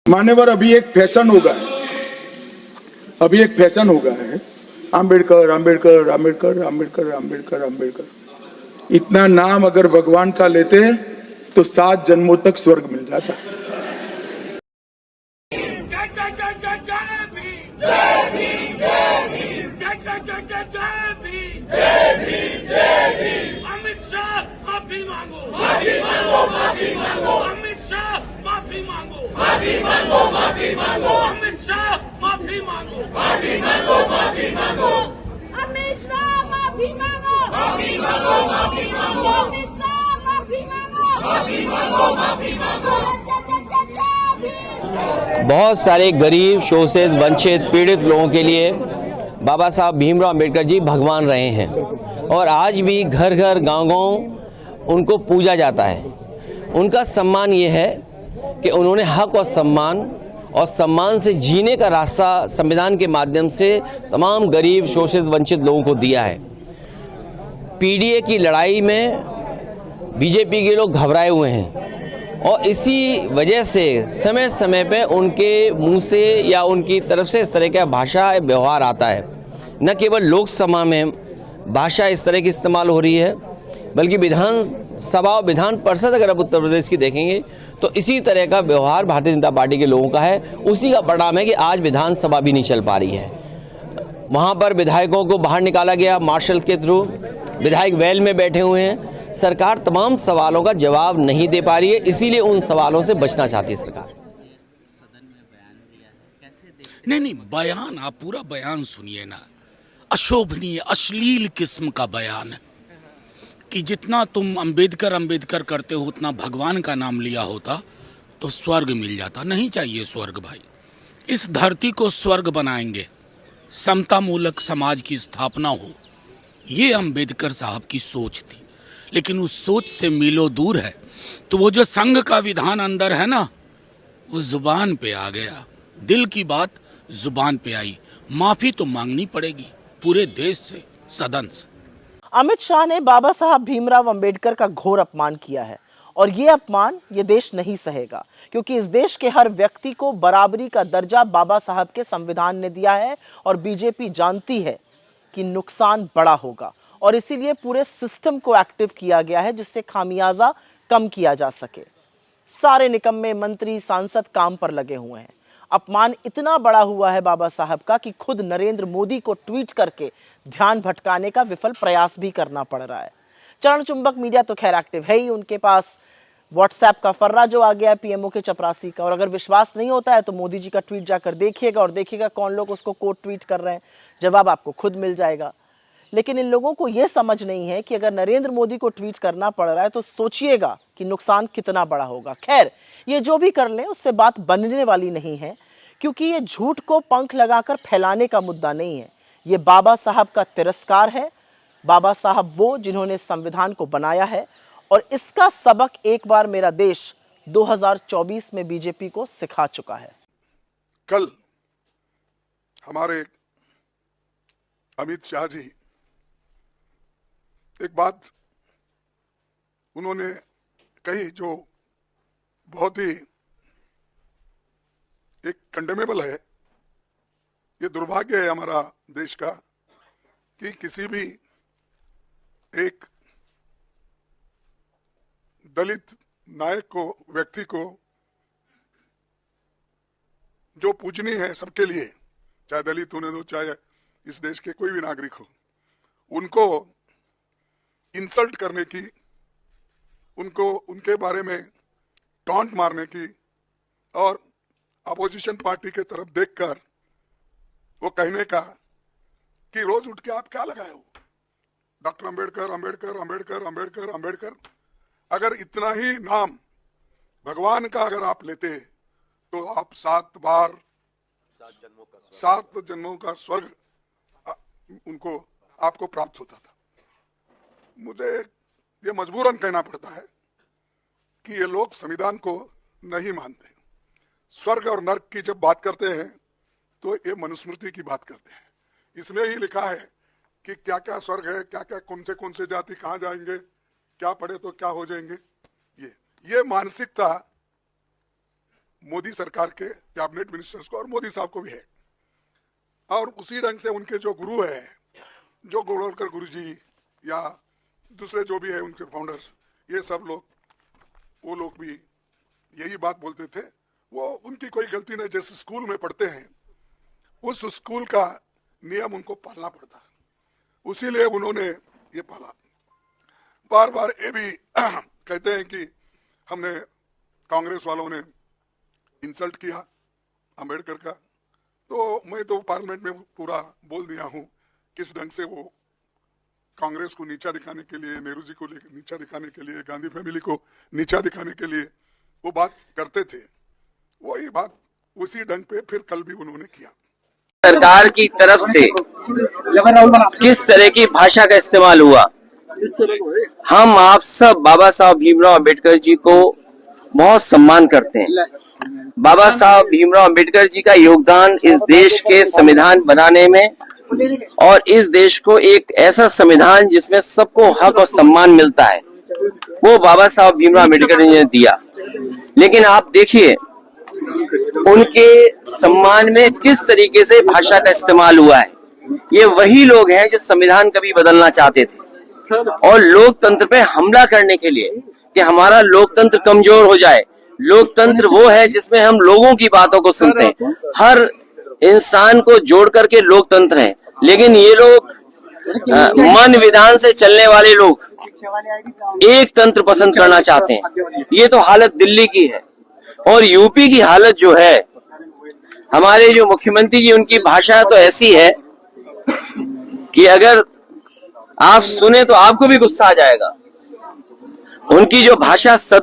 मान्यवर, अभी एक फैशन हो गया है, आम्बेडकर आम्बेडकर आम्बेडकर आम्बेडकर आम्बेडकर आम्बेडकर। इतना नाम अगर भगवान का लेते तो 7 जन्मों तक स्वर्ग मिल जाता। अमित शाह माफी मांगो, माफी मांगो, माफी मांगो। अमित शाह माफी मांगो, माफी मांगो, माफी मांगो। अमित शाह माफी मांगो, माफी मांगो, माफी मांगो। अमित शाह माफी मांगो, माफी मांगो, माफी मांगो। अमित शाह माफी मांगो, माफी मांगो, माफी मांगो। बहुत सारे गरीब, शोषित, वंचित, पीड़ित लोगों के लिए बाबा साहब भीमराव अंबेडकर जी भगवान रहे हैं और आज भी घर घर गांव-गांव उनको पूजा जाता है। उनका सम्मान ये है कि उन्होंने हक और सम्मान से जीने का रास्ता संविधान के माध्यम से तमाम गरीब, शोषित, वंचित लोगों को दिया है। पीडीए की लड़ाई में बीजेपी के लोग घबराए हुए हैं और इसी वजह से समय समय पे उनके मुंह से या उनकी तरफ से इस तरह का भाषा व्यवहार आता है। न केवल लोकसभा में भाषा इस तरह की इस्तेमाल हो रही है, बल्कि विधानसभा और विधान परिषद अगर आप उत्तर प्रदेश की देखेंगे तो इसी तरह का व्यवहार भारतीय जनता पार्टी के लोगों का है। उसी का परिणाम है कि आज विधानसभा भी नहीं चल पा रही है। वहाँ पर विधायकों को बाहर निकाला गया मार्शल के थ्रू, विधायक वेल में बैठे हुए हैं। सरकार तमाम सवालों का जवाब नहीं दे पा रही है, इसीलिए उन सवालों से बचना चाहती है सरकार। नहीं, बयान आप पूरा बयान सुनिए ना। अशोभनीय, अश्लील किस्म का बयान है कि जितना तुम अंबेडकर करते हो उतना भगवान का नाम लिया होता तो स्वर्ग मिल जाता। नहीं चाहिए स्वर्ग भाई। इस धरती को स्वर्ग बनाएंगे, समता मूलक समाज की स्थापना हो, ये अंबेडकर साहब की सोच थी। लेकिन उस सोच से मीलों दूर है। तो वो जो संघ का विधान अंदर है ना, वो जुबान पे आ गया, दिल की बात जुबान पे आई। माफी तो मांगनी पड़ेगी पूरे देश से, सदन से। अमित शाह ने बाबा साहब भीमराव अंबेडकर का घोर अपमान किया है और ये अपमान ये देश नहीं सहेगा, क्योंकि इस देश के हर व्यक्ति को बराबरी का दर्जा बाबा साहब के संविधान ने दिया है और बीजेपी जानती है कि नुकसान बड़ा होगा और इसीलिए पूरे सिस्टम को एक्टिव किया गया है जिससे खामियाजा कम किया जा सके। सारे निकम्मे मंत्री, सांसद काम पर लगे हुए हैं। अपमान इतना बड़ा हुआ है बाबा साहब का कि खुद नरेंद्र मोदी को ट्वीट करके ध्यान भटकाने का विफल प्रयास भी करना पड़ रहा है। चरण चुंबक मीडिया तो खैर एक्टिव है ही, उनके पास व्हाट्सएप का फर्रा जो आ गया है पीएमओ के चपरासी का। और अगर विश्वास नहीं होता है तो मोदी जी का ट्वीट जाकर देखिएगा और देखिएगा कौन लोग उसको कोट ट्वीट कर रहे हैं, जवाब आपको खुद मिल जाएगा। लेकिन इन लोगों को यह समझ नहीं है कि अगर नरेंद्र मोदी को ट्वीट करना पड़ रहा है तो सोचिएगा कि नुकसान कितना बड़ा होगा। खैर, ये जो भी कर लें उससे बात बनने वाली नहीं है, क्योंकि ये झूठ को पंख लगाकर फैलाने का मुद्दा नहीं है। ये बाबा साहब का तिरस्कार है। बाबा साहब वो जिन्होंने संविधान को बनाया है और इसका सबक एक बार मेरा देश 2024 में बीजेपी को सिखा चुका है। कल हमारे अमित शाह जी एक बात उन्होंने कही जो बहुत ही एक कंडेमेबल है। ये दुर्भाग्य है हमारा देश का कि किसी भी एक दलित नायक को, व्यक्ति को जो पूजनीय है सबके लिए, चाहे दलित होने दो चाहे इस देश के कोई भी नागरिक हो, उनको इंसल्ट करने की, उनको उनके बारे में टॉन्ट मारने की और अपोजिशन पार्टी के तरफ देखकर वो कहने का कि रोज उठ के आप क्या लगाए हो, डॉक्टर अंबेडकर अंबेडकर अंबेडकर अंबेडकर अंबेडकर। अगर इतना ही नाम भगवान का अगर आप लेते तो आप 7 जन्मों का स्वर्ग उनको आपको प्राप्त होता था। मुझे ये मजबूरन कहना पड़ता है कि ये लोग संविधान को नहीं मानते। स्वर्ग और नर्क की जब बात करते हैं तो ये मनुस्मृति की बात करते हैं। इसमें ही लिखा है कि क्या क्या स्वर्ग है, क्या क्या कौन से जाति कहाँ जाएंगे, क्या पढ़े तो क्या हो जाएंगे। ये मानसिकता मोदी सरकार के कैबिनेट मिनिस्टर्स को और मोदी साहब को भी है। और उसी ढंग से उनके जो गुरु है, जो गोलवलकर गुरु जी या दूसरे जो भी है उनके फाउंडर्स, ये सब लोग, वो लोग भी यही बात बोलते थे। वो उनकी कोई गलती नहीं, जैसे स्कूल में पढ़ते हैं उस स्कूल का नियम उनको पालना पड़ता, उसीलिए उन्होंने ये पाला। बार बार ये भी कहते हैं कि हमने, कांग्रेस वालों ने इंसल्ट किया अंबेडकर का, तो मैं तो पार्लियामेंट में पूरा बोल दिया हूँ किस ढंग से वो कांग्रेस को नीचा दिखाने के लिए, नेहरू जी को नीचा दिखाने के लिए, गांधी फैमिली को नीचा दिखाने के लिए वो बात करते थे। वही बात उसी ढंग पे फिर कल भी उन्होंने किया। सरकार की तरफ से किस तरह की भाषा का इस्तेमाल हुआ। हम आप सब बाबा साहब भीमराव अंबेडकर जी को बहुत सम्मान करते हैं। बाबा साहब भीमराव अंबेडकर जी का योगदान इस देश के संविधान बनाने में और इस देश को एक ऐसा संविधान जिसमें सबको हक और सम्मान मिलता है, वो बाबा साहब भीमराव अंबेडकर जी ने दिया। लेकिन आप देखिए उनके सम्मान में किस तरीके से भाषा का इस्तेमाल हुआ है। ये वही लोग हैं जो संविधान कभी बदलना चाहते थे और लोकतंत्र पे हमला करने के लिए कि हमारा लोकतंत्र कमजोर हो जाए। लोकतंत्र वो है जिसमें हम लोगों की बातों को सुनते हैं, हर इंसान को जोड़ करके लोकतंत्र है। लेकिन ये लोग मन विधान से चलने वाले लोग एक तंत्र पसंद करना चाहते हैं। ये तो हालत दिल्ली की है। और यूपी की हालत जो है, हमारे जो मुख्यमंत्री जी, उनकी भाषा तो ऐसी है कि अगर आप सुने तो आपको भी गुस्सा आ जाएगा। उनकी जो भाषा सदा